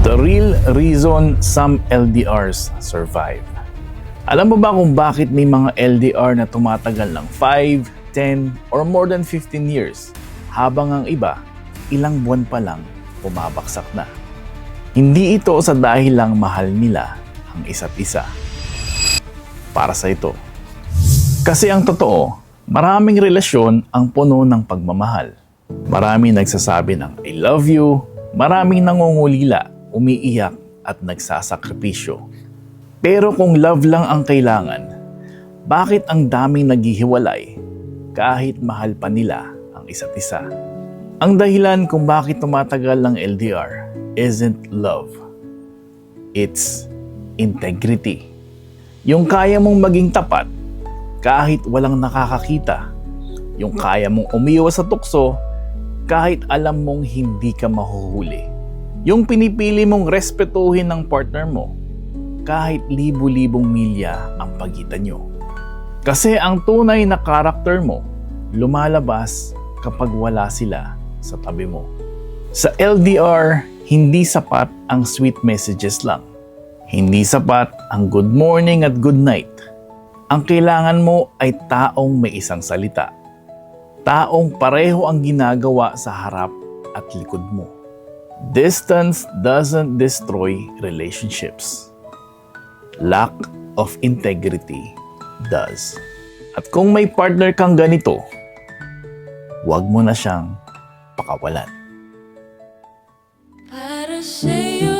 The real reason some LDRs survive. Alam mo ba kung bakit may mga LDR na tumatagal ng 5, 10, or more than 15 years, habang ang iba, ilang buwan pa lang, bumabaksak na? Hindi ito sa dahil lang mahal nila ang isa't isa. Para sa ito. Kasi ang totoo, maraming relasyon ang puno ng pagmamahal. Maraming nagsasabi ng I love you, maraming nangungulila, umiiyak at nagsasakripisyo. Pero kung love lang ang kailangan, bakit ang daming naghihiwalay kahit mahal pa nila ang isa't isa? Ang dahilan kung bakit tumatagal ng LDR isn't love. It's integrity. Yung kaya mong maging tapat kahit walang nakakakita. Yung kaya mong umiwas sa tukso kahit alam mong hindi ka mahuhuli. Yung pinipili mong respetuhin ng partner mo kahit libu-libong milya ang pagitan nyo. Kasi ang tunay na karakter mo lumalabas kapag wala sila sa tabi mo. Sa LDR, hindi sapat ang sweet messages lang. Hindi sapat ang good morning at good night. Ang kailangan mo ay taong may isang salita. Taong pareho ang ginagawa sa harap at likod mo. Distance doesn't destroy relationships. Lack of integrity does. At kung may partner kang ganito, huwag mo na siyang pakawalan. Para sa'yo